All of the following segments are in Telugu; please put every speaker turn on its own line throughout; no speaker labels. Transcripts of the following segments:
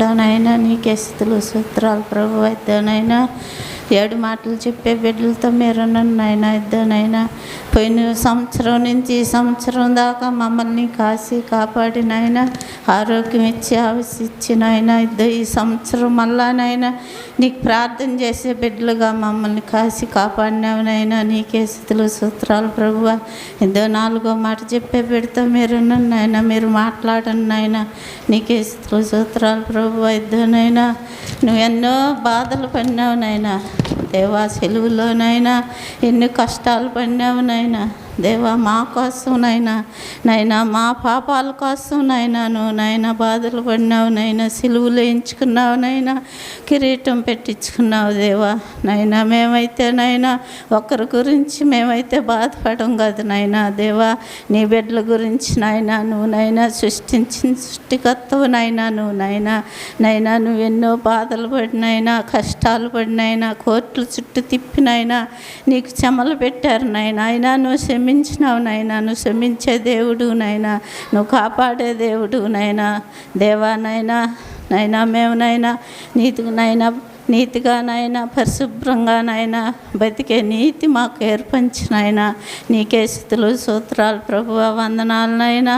పరిశుద్ధుడనైనా నీకే స్తుతులు స్తోత్రాలు ప్రభు. అయితేనైనా 7 మాటలు చెప్పే బిడ్డలతో మీరు నన్నైనా ఇద్దనైనా పోయిన సంవత్సరం నుంచి ఈ సంవత్సరం దాకా మమ్మల్ని కాసి కాపాడినైనా ఆరోగ్యం ఇచ్చి ఆవిసిచ్చినైనా ఈ సంవత్సరం మళ్ళానైనా నీకు ప్రార్థన చేసే బిడ్డలుగా మమ్మల్ని కాసి కాపాడినవనైనా నీకే స్తుతులు స్తోత్రాలు ప్రభువ. 4వ మాట చెప్పే బిడ్డతో మీరు నన్నైనా మీరు మాట్లాడండి అయినా నీకే స్తుతులు స్తోత్రాలు ప్రభువ. ఇద్దనైనా నువ్వు ఎన్నో బాధలు పడినావునైనా దేవా, సెలువులోనైనా ఎన్ని కష్టాలు పడినావునైనా దేవా, మా కోసం నైనా మా పాపాల కోసం నువ్వు నైనా బాధలు పడినావు నైనా, సిలువులు వేయించుకున్నావు నైనా, కిరీటం పెట్టించుకున్నావు దేవా. నైనా మేమైతే ఒకరి గురించి మేమైతే బాధపడం కాదు నైనా దేవా, నీ బిడ్డల గురించి నువ్వు సృష్టించిన సృష్టికర్తవు నువ్వు నువ్వు ఎన్నో బాధలు పడినైనా, కష్టాలు పడినైనా, కోర్టుల చుట్టూ తిప్పినైనా నీకు చెమలు పెట్టారు అయినా నువ్వు క్షమించినావు నువ్వు క్షమించే దేవుడు నువ్వు కాపాడే దేవుడు దేవా. మేము నీతిగా పరిశుభ్రంగా బతికే నీతి మాకు ఏర్పంచినైనా నీకే స్తుతులు స్తోత్రాలు ప్రభువ. వందనాలనైనా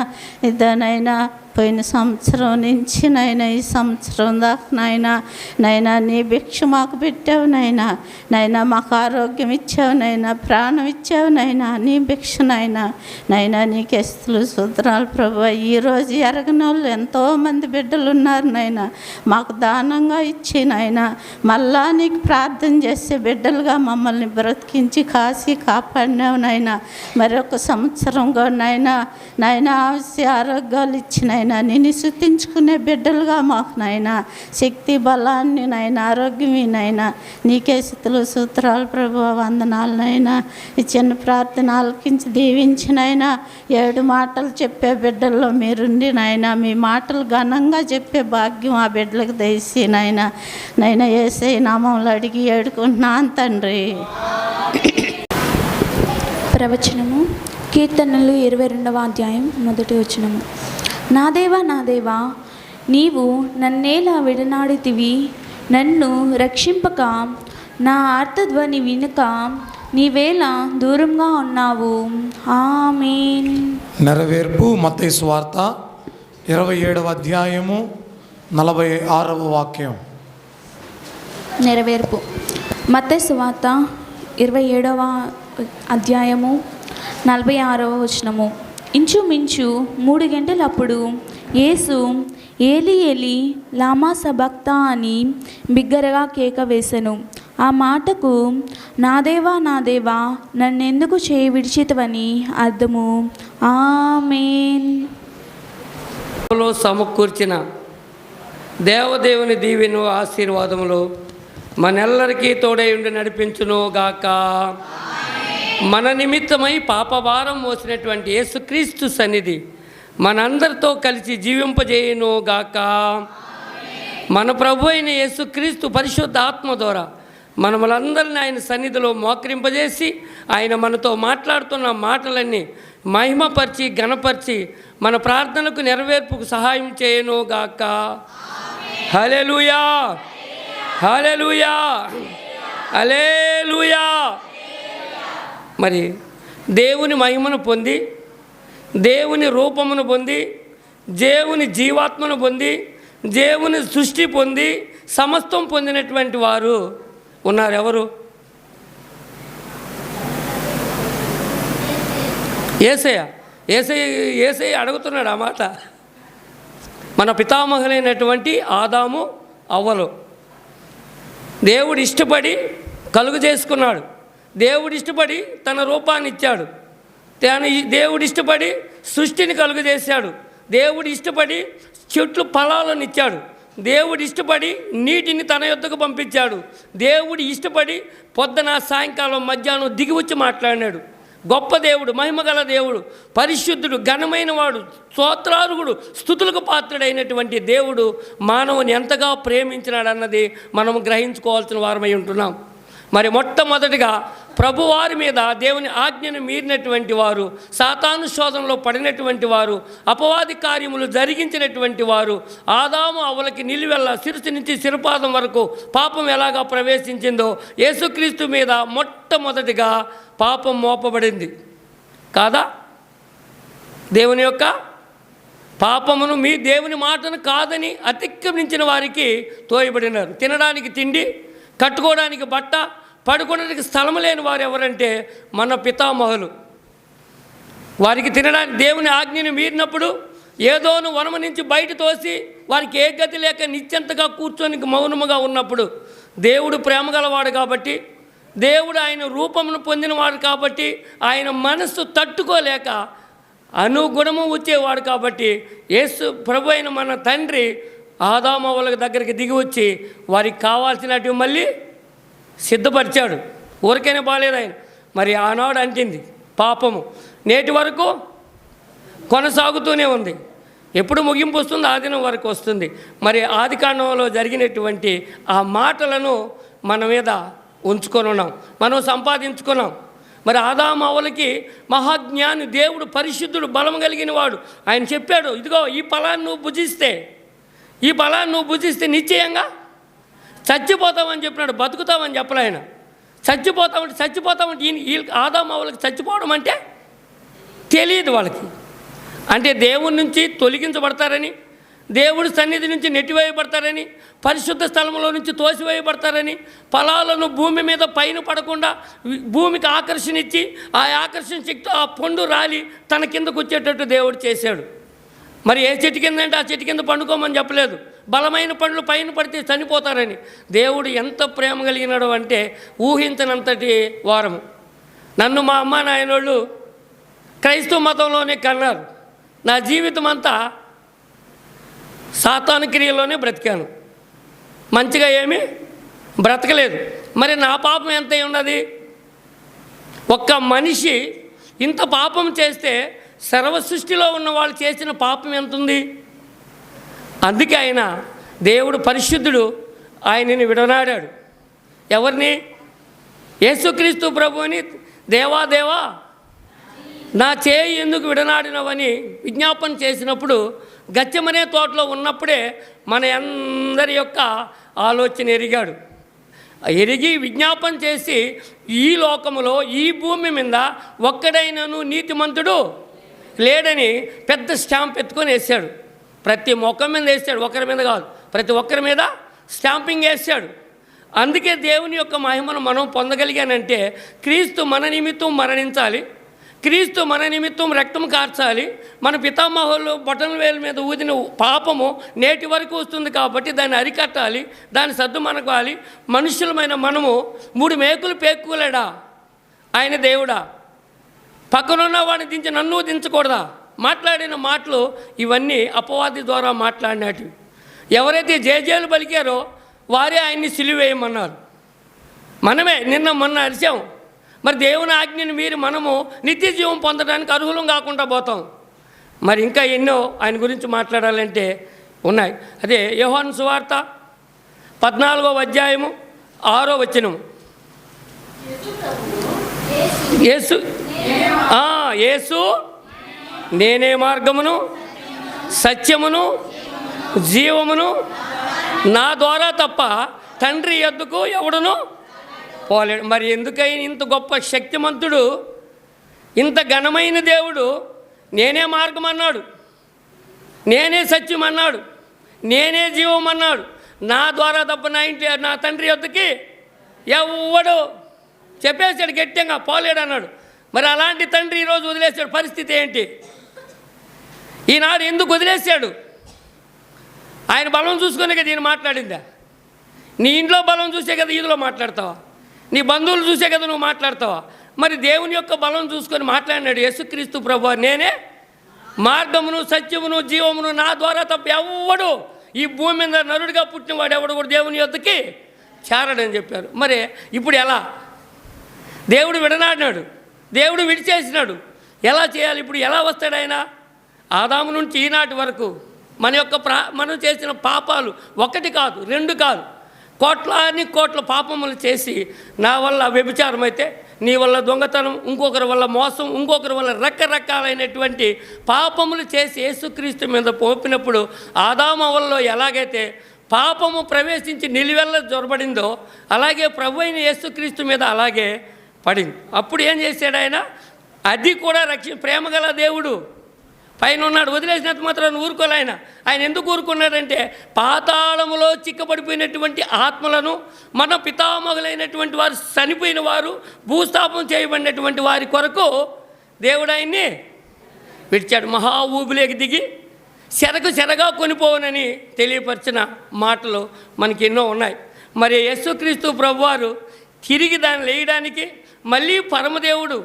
ఇద్దనైనా పోయిన సంవత్సరం నుంచి ఈ సంవత్సరం దాకా నీ భిక్ష మాకు పెట్టావు మాకు ఆరోగ్యం ఇచ్చావు ప్రాణం ఇచ్చావు నీ భిక్ష నీకే స్తుతులు స్తోత్రాలు ప్రభువా. ఈరోజు ఎరగని వాళ్ళు ఎంతోమంది బిడ్డలు ఉన్నారు మాకు దానంగా ఇచ్చి మళ్ళా నీకు ప్రార్థన చేసే బిడ్డలుగా మమ్మల్ని బ్రతికించి కాసి కాపాడినావు మరొక సంవత్సరం కూడా ఆవిసి ఆరోగ్యాలు ఇచ్చిన నిన్ను స్తుతించుకునే బిడ్డలుగా మాకు శక్తి బలాన్ని ఆరోగ్యం నీకే స్తుతులు స్తోత్రాలు ప్రభువా. వందనాలు ఈ చిన్న ప్రార్థన ఆలకించి దీవించిన 7 మాటలు చెప్పే బిడ్డల్లో మీరుండి మీ మాటలు ఘనంగా చెప్పే భాగ్యం ఆ బిడ్డలకు దయచేసి యేసయ్య నామములో అడిగి ఏడుకుంటున్నాను తండ్రి.
ప్రవచనము కీర్తనలు 22వ అధ్యాయం 1వ వచనము. నా దేవా, నీవు నన్నేలా విడనాడితివి, నన్ను రక్షింపక నా ఆర్తధ్వని వినక నీవేళ దూరంగా ఉన్నావు. ఆమేన్.
నెరవేర్పు మత్తయి సువార్త 27వ అధ్యాయము 46వ వాక్యం.
నెరవేర్పు మత్తయి సువార్త 27వ అధ్యాయము 46వ వచనము. ఇంచుమించు 3 గంటలప్పుడు యేసు ఏలి ఏలి లామా సబక్తా అని బిగ్గరగా కేక వేసెను. ఆ మాటకు నా దేవా నన్నెందుకు చేయి విడిచితవని అర్థము. ఆమేన్.
సమకూర్చిన దేవదేవుని దీవెను ఆశీర్వాదములు మనెల్లరికీ తోడై ఉండి నడిపించును గాక. మన నిమిత్తమై పాపభారం మోసినటువంటి యేసుక్రీస్తు సన్నిధి మనందరితో కలిసి జీవింపజేయును గాక. మన ప్రభు అయిన యేసుక్రీస్తు పరిశుద్ధ ఆత్మ ద్వారా మనములందరినీ ఆయన సన్నిధిలో మోకరింపజేసి ఆయన మనతో మాట్లాడుతున్న మాటలన్నీ మహిమపరిచి ఘనపరిచి మన ప్రార్థనకు నెరవేర్పుకు సహాయం చేయను గాక. హల్లెలూయా, హల్లెలూయా, హల్లెలూయా. మరి దేవుని మహిమను పొంది, దేవుని రూపమును పొంది, దేవుని జీవాత్మను పొంది, దేవుని సృష్టి పొంది, సమస్తం పొందినటువంటి వారు ఉన్నారు. ఎవరు? యేసయ్య అడుగుతున్నాడు ఆ మాట. మన పితామహులైనటువంటి ఆదాము అవ్వలు దేవుడు ఇష్టపడి కలుగు చేసుకున్నాడు. దేవుడు ఇష్టపడి తన రూపాన్ని ఇచ్చాడు. దేవుడు ఇష్టపడి సృష్టిని కలుగు చేశాడు. దేవుడు ఇష్టపడి చెట్లు ఫలాలను ఇచ్చాడు. దేవుడు ఇష్టపడి నీటిని తన యొద్దకు పంపించాడు. దేవుడు ఇష్టపడి పొద్దున సాయంకాలం మధ్యాహ్నం దిగి వచ్చి మాట్లాడినాడు. గొప్ప దేవుడు, మహిమగల దేవుడు, పరిశుద్ధుడు, ఘనమైన వాడు, స్తోత్రార్హుడు, స్తుతులకు పాత్రుడైనటువంటి దేవుడు మానవుని ఎంతగా ప్రేమించినాడన్నది మనం గ్రహించుకోవాల్సిన వారమై ఉంటున్నాం. మరి మొట్టమొదటిగా ప్రభువారి మీద దేవుని ఆజ్ఞను మీరినటువంటి వారు, సాతాను శోధనలో పడినటువంటి వారు, అపవాది కార్యములు జరిగించినటువంటి వారు, ఆదాము అవ్వలకి నిలువెల్ల శిరస్సు నుంచి శిరపాదం వరకు పాపం ఎలాగా ప్రవేశించిందో యేసుక్రీస్తు మీద మొట్టమొదటిగా పాపం మోపబడింది కాదా? దేవుని యొక్క పాపమును మీ దేవుని మాటను కాదని అతిక్రమించిన వారికి తోయబడినారు. తినడానికి తిండి, కట్టుకోవడానికి బట్ట, పడుకోవడానికి స్థలం లేని వారు ఎవరంటే మన పితామహులు. వారికి తినడానికి దేవుని ఆజ్ఞను మీరినప్పుడు ఏదోను వనము నుంచి బయట తోసి వారికి ఏ గతి లేక నిశ్చంతగా కూర్చొని మౌనముగా ఉన్నప్పుడు దేవుడు ప్రేమ గలవాడు కాబట్టి, దేవుడు ఆయన రూపమును పొందినవాడు కాబట్టి, ఆయన మనస్సు తట్టుకోలేక అనుగుణము వచ్చేవాడు కాబట్టి యేసు ప్రభు అయిన మన తండ్రి ఆదాము అవ్వల దగ్గరికి దిగి వచ్చి వారికి కావాల్సినవి మళ్ళీ సిద్ధపరిచాడు. ఊరికైనా బాలేదు ఆయన. మరి ఆనాడు అంటింది పాపము, నేటి వరకు కొనసాగుతూనే ఉంది. ఎప్పుడు ముగింపు వస్తుంది? ఆ దినం వరకు వస్తుంది. మరి ఆదికాండంలో జరిగినటువంటి ఆ మాటలను మన మీద ఉంచుకొని ఉన్నాం, మనం సంపాదించుకున్నాం. మరి ఆదాము అవ్వలకి మహాజ్ఞాని దేవుడు, పరిశుద్ధుడు, బలం కలిగిన వాడు. ఆయన చెప్పాడు, ఇదిగో ఈ ఫలాన్ని నువ్వు భుజిస్తే నిశ్చయంగా చచ్చిపోతామని చెప్పినాడు. బతుకుతామని చెప్పలే ఆయన. చచ్చిపోతామంటే ఈ ఆదాము అవ్వలకి చచ్చిపోవడం అంటే తెలియదు వాళ్ళకి. అంటే దేవుడి నుంచి తొలగించబడతారని, దేవుడి సన్నిధి నుంచి నెట్టివేయబడతారని, పరిశుద్ధ స్థలంలో నుంచి తోసివేయబడతారని, ఫలాలను భూమి మీద పైన పడకుండా భూమికి ఆకర్షణ ఇచ్చి ఆ ఆకర్షణ శక్తి ఆ పండు రాలి తన కిందకు వచ్చేటట్టు దేవుడు చేశాడు. మరి ఏ చెట్టు కింద అంటే ఆ చెట్టు కింద పండుకోమని చెప్పలేదు. బలమైన పండ్లు పైన పడితే చనిపోతారని. దేవుడు ఎంత ప్రేమ కలిగినాడు అంటే ఊహించనంతటి వారము. నన్ను మా అమ్మ నాయనోళ్ళు క్రైస్తవ మతంలోనే కన్నారు. నా జీవితం అంతా సాతాను క్రియలోనే బ్రతికాను, మంచిగా ఏమీ బ్రతకలేదు. మరి నా పాపం ఎంత ఉన్నది? ఒక్క మనిషి ఇంత పాపం చేస్తే సర్వ సృష్టిలో ఉన్న వాళ్ళు చేసిన పాపం ఎంత ఉంది? అందుకే ఆయన దేవుడు పరిశుద్ధుడు, ఆయనని విడనాడాడు. ఎవరిని? యేసుక్రీస్తు ప్రభువుని. దేవా నా చేయి ఎందుకు విడనాడినవని విజ్ఞాపన చేసినప్పుడు గెత్సేమనే తోటలో ఉన్నప్పుడే మన అందరి యొక్క ఆలోచన ఎరిగి విజ్ఞాపన చేసి ఈ లోకములో ఈ భూమి మీద ఒక్కడైనను నీతిమంతుడు లేడని పెద్ద స్టాంప్ ఎత్తుకొని వేసాడు. ప్రతి మొక్క మీద వేసాడు, ఒకరి మీద కాదు, ప్రతి ఒక్కరి మీద స్టాంపింగ్ వేసాడు. అందుకే దేవుని యొక్క మహిమను మనం పొందగలిగానంటే క్రీస్తు మన నిమిత్తం మరణించాలి, క్రీస్తు మన నిమిత్తం రక్తం కార్చాలి. మన పితామహులు బొటన వేల మీద ఊదిన పాపము నేటి వరకు వస్తుంది కాబట్టి దాన్ని అరికట్టాలి, దాన్ని సద్దుమనగాలి. మనుషులమైన మనము 3 మేకులు పేక్కులేడా? ఆయన దేవుడా? పక్కనున్న వాడిని దించి నన్ను దించకూడదా? మాట్లాడిన మాటలు ఇవన్నీ అపవాది ద్వారా మాట్లాడినట్టు. ఎవరైతే జేజేలు పలికారో వారే ఆయన్ని సిలువేయమన్నారు. మనమే నిన్న మొన్న అరిచాం. మరి దేవుని ఆజ్ఞని మీరి మనము నిత్య జీవం పొందడానికి అర్హులం కాకుండా పోతాం. మరి ఇంకా ఎన్నో ఆయన గురించి మాట్లాడాలంటే ఉన్నాయి. అదే యోహాను సువార్త 14వ అధ్యాయము 6వ వచనం. యేసు నేనే మార్గమును సత్యమును జీవమును, నా ద్వారా తప్ప తండ్రి యొద్దకు ఎవడును పోలేడు. మరి ఎందుకైనా ఇంత గొప్ప శక్తిమంతుడు, ఇంత ఘనమైన దేవుడు నేనే మార్గం అన్నాడు, నేనే సత్యం అన్నాడు, నేనే జీవం అన్నాడు, నా ద్వారా తప్ప నా తండ్రి యొద్దకి ఎవడు చెప్పేశాడు, గట్టిగా పోలేడు అన్నాడు. మరి అలాంటి తండ్రి ఈరోజు వదిలేశాడు. పరిస్థితి ఏంటి? ఈనాడు ఎందుకు వదిలేశాడు? ఆయన బలం చూసుకునే కదా ఈయన మాట్లాడిందా? నీ ఇంట్లో బలం చూసే కదా ఈదులో మాట్లాడతావా? నీ బంధువులు చూసే కదా నువ్వు మాట్లాడతావా? మరి దేవుని యొక్క బలం చూసుకొని మాట్లాడినాడు యేసుక్రీస్తు ప్రభువు. నేనే మార్గమును సత్యమును జీవమును, నా ద్వారా తప్ప ఎవడు ఈ భూమి మీద నరుడిగా పుట్టినవాడు ఎవడు కూడా దేవుని యొద్దకి చేరడని చెప్పారు. మరి ఇప్పుడు ఎలా? దేవుడు విడనాడినాడు, దేవుడు విడిచేసినాడు. ఎలా చేయాలి? ఇప్పుడు ఎలా వస్తాడు ఆయన? ఆదాము నుంచి ఈనాటి వరకు మనం చేసిన పాపాలు 1 కాదు 2 కాదు, కోట్ల పాపములు చేసి నా వల్ల వ్యభిచారం అయితే, నీ వల్ల దొంగతనం, ఇంకొకరి వల్ల మోసం, ఇంకొకరి వల్ల రకరకాలైనటువంటి పాపములు చేసి యేసుక్రీస్తు మీద పోపినప్పుడు ఆదాము అవ్వల్లో ఎలాగైతే పాపము ప్రవేశించి నిలువెల్ల జొరబడిందో అలాగే ప్రభు అయిన యేసుక్రీస్తు మీద అలాగే పడింది. అప్పుడు ఏం చేశాడు ఆయన? అది కూడా ప్రేమగల దేవుడు పైన ఉన్నాడు, వదిలేసినంత మాత్రం ఊరుకోలే ఆయన. ఆయన ఎందుకు ఊరుకున్నాడంటే పాతాళములో చిక్కబడిపోయినటువంటి ఆత్మలను, మన పితామహులైనటువంటి వారు, చనిపోయిన వారు, భూస్థాపం చేయబడినటువంటి వారి కొరకు దేవుడు ఆయన్ని విడిచాడు. మహా ఊబిలోకి దిగి చెరగా కొనిపోవనని తెలియపరిచిన మాటలు మనకి ఎన్నో ఉన్నాయి. మరి యేసుక్రీస్తు ప్రభువారు తిరిగి దాన్ని లేయడానికి మళ్ళీ పరమదేవుడు,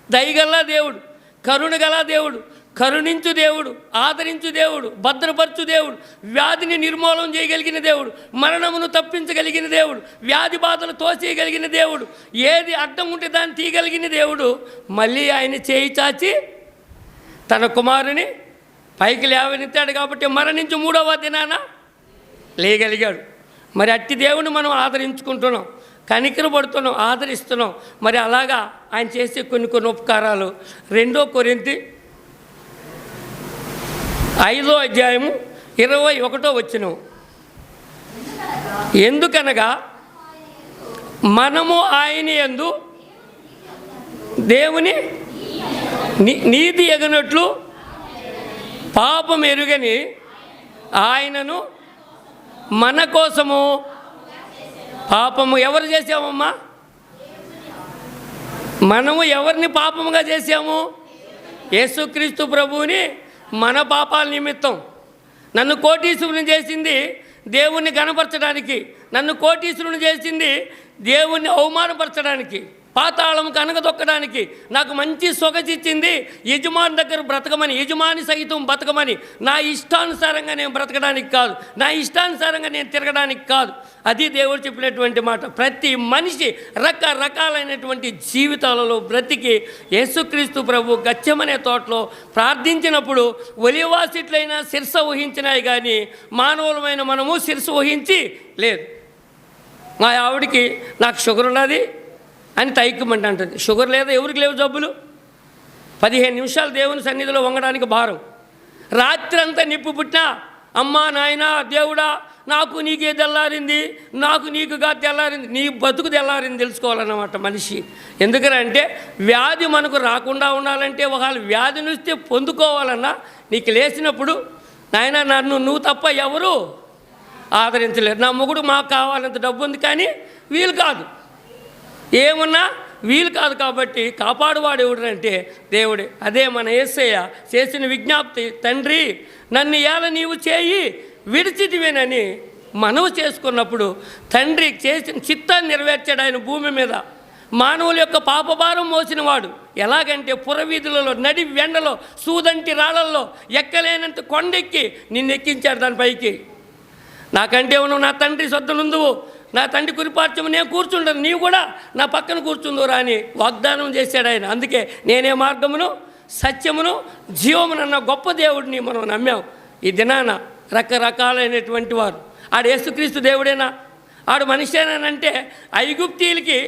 దయగల దేవుడు, కరుణగల దేవుడు, కరుణించు దేవుడు, ఆదరించు దేవుడు, భద్రపరచు దేవుడు, వ్యాధిని నిర్మూలన చేయగలిగిన దేవుడు, మరణమును తప్పించగలిగిన దేవుడు, వ్యాధి బాధలు తోసేయగలిగిన దేవుడు, ఏది అడ్డం ఉంటే దాన్ని తీయగలిగిన దేవుడు మళ్ళీ ఆయన చేయి చాచి తన కుమారుని పైకి లేవనెత్తాడు. కాబట్టి మరణించి 3వ దినాన లేయగలిగాడు. మరి అట్టి దేవుని మనం ఆదరించుకుంటున్నాం, కనికరపడుతున్నాం, ఆదరిస్తున్నాం. మరి అలాగా ఆయన చేసే కొన్ని ఉపకారాలు 2 కొరింథీ 5వ అధ్యాయము 21వ వచనం. ఎందుకనగా మనము ఆయన యందు దేవుని నీతి ఎగనట్లు పాపం ఎరుగని ఆయనను మన కోసము పాపము ఎవరు చేసామమ్మా? మనము ఎవరిని పాపముగా చేసాము? యేసుక్రీస్తు ప్రభువుని మన పాపాల నిమిత్తం. నన్ను కోటీశ్వరుని చేసింది దేవుణ్ణి గణపరచడానికి, నన్ను కోటీశ్వరుని చేసింది దేవుణ్ణి అవమానపరచడానికి, పాతాళంకు అనగదొక్కడానికి, నాకు మంచి సొగచిచ్చింది యజమాని దగ్గర బ్రతకమని, యజమాని సహితం బతకమని, నా ఇష్టానుసారంగా నేను బ్రతకడానికి కాదు, నా ఇష్టానుసారంగా నేను తిరగడానికి కాదు. అది దేవుడు చెప్పినటువంటి మాట. ప్రతి మనిషి రకరకాలైనటువంటి జీవితాలలో బ్రతికి యేసుక్రీస్తు ప్రభు గెత్సేమనే తోటలో ప్రార్థించినప్పుడు ఒలివాసిట్లైనా శిరస వహించినాయి, కానీ మానవులమైన మనము శిరస వహించి లేదు. మా ఆవిడికి నాకు షుగర్ ఉన్నది అని తైక్కమంటే అంటుంది. షుగర్ లేదా? ఎవరికి లేవు జబ్బులు? 15 నిమిషాలు దేవుని సన్నిధిలో వంగడానికి భారం. రాత్రి అంతా నిప్పు పుట్టినా, అమ్మా నాయనా దేవుడా నాకు నీకే తెల్లారింది, నాకు నీకుగా తెల్లారింది, నీ బతుకు తెల్లారింది తెలుసుకోవాలన్నమాట మనిషి. ఎందుకంటే వ్యాధి మనకు రాకుండా ఉండాలంటే, ఒకవేళ వ్యాధిని వస్తే పొందుకోవాలన్నా నీకు లేచినప్పుడు నాయన నన్ను నువ్వు తప్ప ఎవరు ఆదరించలేరు, నా మొగుడు మాకు కావాలంత డబ్బు ఉంది కానీ వీలు కాదు, ఏమున్నా వీలు కాదు. కాబట్టి కాపాడువాడు ఎవడంటే దేవుడే. అదే మన యేసయ్య చేసిన విజ్ఞప్తి, తండ్రి నన్ను ఏల నీవు చేయి విడిచిటివేనని మనవి చేసుకున్నప్పుడు తండ్రి చేసిన చిత్తాన్ని నెరవేర్చాడు ఆయన భూమి మీద. మానవుల యొక్క పాపభారం మోసినవాడు. ఎలాగంటే పురవీధులలో, నడి వెండలో, సూదంటి రాళ్ళల్లో ఎక్కలేనంత కొండెక్కి నిన్ను ఎక్కించాడు దానిపైకి. నాకంటే నువ్వు నా తండ్రి సొద్దనుందువు, నా తండ్రి కురిపార్చము నేను కూర్చుంటాను, నీవు కూడా నా పక్కన కూర్చుందురా అని వాగ్దానం చేశాడు ఆయన. అందుకే నేనే మార్గమును, సత్యమును, జీవమును అన్న గొప్ప దేవుడిని మనం నమ్మాం. ఈ దినాన రకరకాలైనటువంటి వారు, ఆడు యేసుక్రీస్తు దేవుడేనా, ఆడు మనిషేనంటే ఐగుప్తీయులకి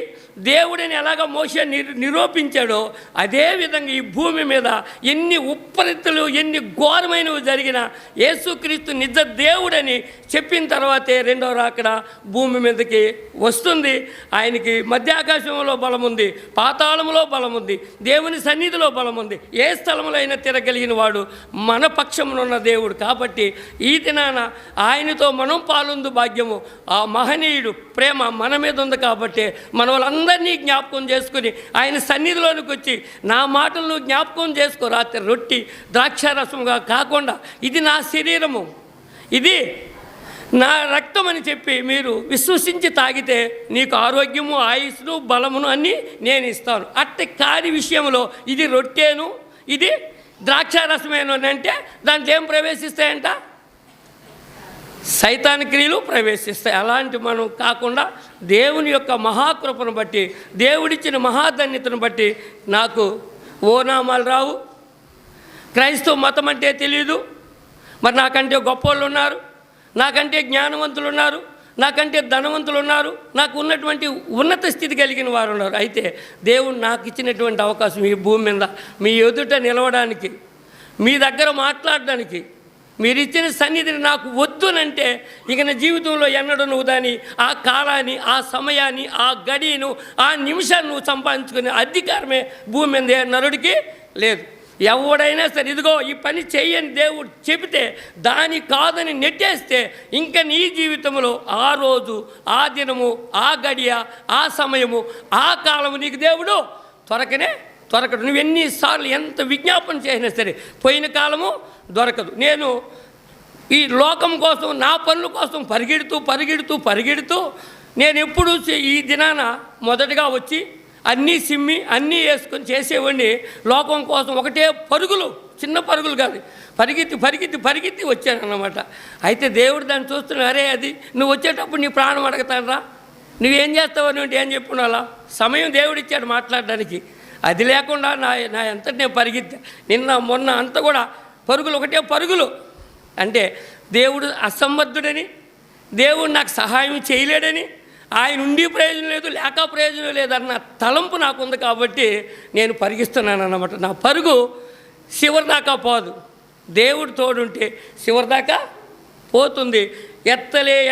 దేవుడిని ఎలాగ మోషే నిరూపించాడో అదేవిధంగా ఈ భూమి మీద ఎన్ని ఉప్పరిత్తులు, ఎన్ని ఘోరమైనవి జరిగినా యేసుక్రీస్తు నిజ దేవుడని చెప్పిన తర్వాతే రెండవ రాకడ భూమి మీదకి వస్తుంది. ఆయనకి మధ్యాకాశంలో బలం ఉంది, పాతాళంలో బలం ఉంది, దేవుని సన్నిధిలో బలం ఉంది. ఏ స్థలంలో అయినా తిరగలిగిన వాడు మన పక్షమునున్న దేవుడు. కాబట్టి ఈ దినాన ఆయనతో మనం పాలుందు భాగ్యము. ఆ మహనీయుడు ప్రేమ మన మీద ఉంది. కాబట్టి మన వాళ్ళందరినీ జ్ఞాపకం చేసుకుని ఆయన సన్నిధిలోనికి వచ్చి నా మాటలను జ్ఞాపకం చేసుకో. రాత్రి రొట్టి ద్రాక్షారసముగా కాకుండా ఇది నా శరీరము, ఇది నా రక్తం అని చెప్పి మీరు విశ్వసించి తాగితే నీకు ఆరోగ్యము, ఆయుస్సును, బలమును అన్నీ నేను ఇస్తాను. అట్టి కాని విషయంలో ఇది రొట్టెను, ఇది ద్రాక్షారసమేను అని అంటే దాంట్లో ఏం ప్రవేశిస్తాయంట? సైతాన్ క్రియలు ప్రవేశిస్తాయి. అలాంటి మనం కాకుండా దేవుని యొక్క మహాకృపను బట్టి, దేవుడిచ్చిన మహాధన్యతను బట్టి నాకు ఓనామాలు రావు, క్రైస్తవ మతం అంటే తెలియదు, మరి నాకంటే గొప్ప వాళ్ళు ఉన్నారు, నాకంటే జ్ఞానవంతులు ఉన్నారు, నాకంటే ధనవంతులు ఉన్నారు, నాకు ఉన్నటువంటి ఉన్నత స్థితి కలిగిన వారు ఉన్నారు. అయితే దేవుడు నాకు ఇచ్చినటువంటి అవకాశం ఈ భూమి మీద మీ ఎదుట నిలవడానికి, మీ దగ్గర మాట్లాడడానికి, మీరు ఇచ్చిన సన్నిధిని నాకు వద్దునంటే ఇక నా జీవితంలో ఎన్నడూ నువ్వు దాన్ని, ఆ కాలాన్ని, ఆ సమయాన్ని, ఆ గడియను, ఆ నిమిషాన్ని నువ్వు సంపాదించుకునే అధికారమే భూమి మీద ఏ నరుడికి లేదు. ఎవడైనా సరే ఇదిగో ఈ పని చెయ్యని దేవుడు చెబితే దాని కాదని నెట్టేస్తే ఇంకా నీ జీవితంలో ఆ రోజు, ఆ దినము, ఆ గడియ, ఆ సమయము, ఆ కాలము నీకు దేవుడు దొరకడు. నువ్వు ఎన్నిసార్లు ఎంత విజ్ఞాపన చేసినా సరే పోయిన కాలము దొరకదు. నేను ఈ లోకం కోసం, నా పనుల కోసం పరిగెడుతూ నేను ఎప్పుడు ఈ దినాన మొదటగా వచ్చి అన్నీ సిమ్మి అన్నీ వేసుకొని చేసేవాడిని. లోకం కోసం ఒకటే పరుగులు, చిన్న పరుగులు కాదు, పరిగెత్తి వచ్చాను అన్నమాట. అయితే దేవుడు దాన్ని చూస్తున్నాడు, అరే అది నువ్వు వచ్చేటప్పుడు నీ ప్రాణం అడగతానరా, నువ్వేం చేస్తావు అని ఏం చెప్పుకున్నా సమయం దేవుడు ఇచ్చాడు మాట్లాడడానికి. అది లేకుండా నా అంతటి నేను పరిగెత్తా. నిన్న మొన్న అంతా కూడా ఒకటే పరుగులు. అంటే దేవుడు అసమర్థుడని, దేవుడు నాకు సహాయం చేయలేడని, ఆయన ఉండి ప్రయోజనం లేదు, లేక ప్రయోజనం లేదన్న తలంపు నాకు ఉంది. కాబట్టి నేను పరిగిస్తున్నాను అన్నమాట. నా పరుగు చివరిదాకా పోదు. దేవుడు తోడుంటే చివరిదాకా పోతుంది.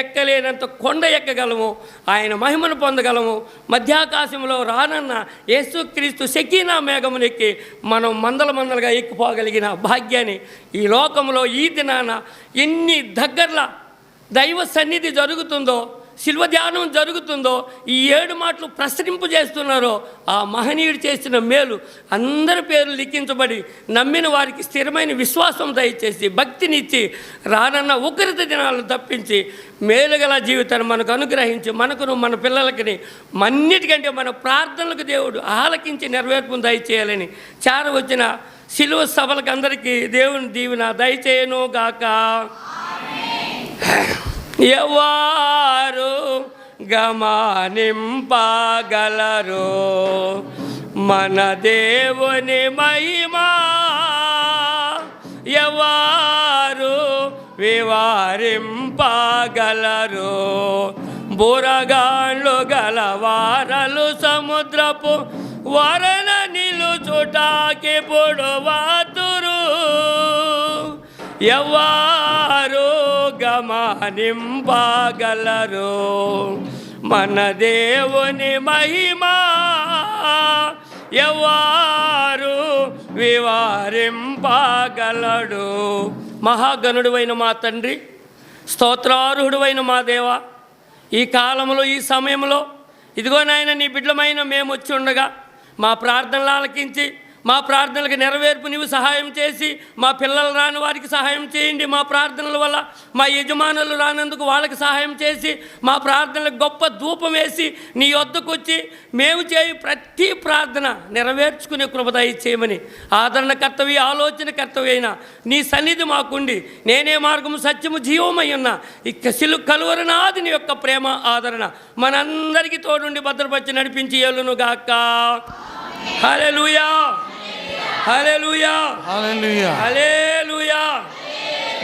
ఎక్కలేనంత కొండ ఎక్కగలము, ఆయన మహిమను పొందగలము. మధ్యాకాశంలో రానన్న యేసుక్రీస్తు షకీనా మేఘమునెక్కి మనం మందలుగా ఎక్కిపోగలిగిన భాగ్యాన్ని ఈ లోకంలో ఈ దినాన ఎన్ని దగ్గరలో దైవ సన్నిధి జరుగుతుందో, శిల్వ ధ్యానం జరుగుతుందో, ఈ 7 మాటలు ప్రసరింపు చేస్తున్నారో ఆ మహనీయుడు చేసిన మేలు అందరి పేర్లు లిఖించబడి నమ్మిన వారికి స్థిరమైన విశ్వాసం దయచేసి భక్తినిచ్చి రానన్న ఉగ్రత దినాలను తప్పించి మేలుగల జీవితాన్ని మనకు అనుగ్రహించి మనకును మన పిల్లలకి అన్నిటికంటే మన ప్రార్థనలకు దేవుడు ఆలకించి నెరవేర్పును దయచేయాలని వచ్చిన శిలువ సభలకు అందరికీ దేవుని దీవెన దయచేయను గాక. ఎవరు గమనింపగలరు మన దేవుని మహిమా, ఎవరు వివరింపగలరు బురగాళ్ళు గలవారలు సముద్రపు వరణ నిలుచుటాకి పొడవాతురు. ఎవరు గమనింపగలరు మన దేవుని మహిమా, ఎవరు వివరింపగలడు. మహాగణుడువైన మా తండ్రి, స్తోత్రార్హుడువైన మా దేవ, ఈ కాలంలో ఈ సమయంలో ఇదిగో నాయన నీ బిడ్డలమైన మేము వచ్చి ఉండగా మా ప్రార్థనలు ఆలకించి మా ప్రార్థనలకు నెరవేర్పు నీవు సహాయం చేసి, మా పిల్లలు రాని వారికి సహాయం చేయండి. మా ప్రార్థనల వల్ల మా యజమానులు రానందుకు వాళ్ళకి సహాయం చేసి, మా ప్రార్థనలకు గొప్ప ధూపం వేసి నీ వద్దకు వచ్చి మేము చేయి ప్రతి ప్రార్థన నెరవేర్చుకునే కృప దయచేయమని ఆదరణకర్తవి, ఆలోచనకర్తవి అయిన నీ సన్నిధి మాకుండి నేనే మార్గము సత్యము జీవమై ఉన్న కలువరనాది నీ యొక్క ప్రేమ ఆదరణ మనందరికీ తోడుండి భద్రపరిచి నడిపించి ఏలును గాక. హల్లెలూయా, హల్లెలూయా,
హల్లెలూయా,
హల్లెలూయా.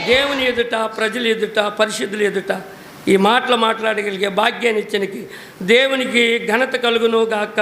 దేవుని ఎదుట, ప్రజల ఎదుట, పరిశుద్ధుల ఎదుట ఈ మాటలు మాట్లాడగలిగే భాగ్యాన్ని ఇచ్చనికి దేవునికి ఘనత కలుగును గాక.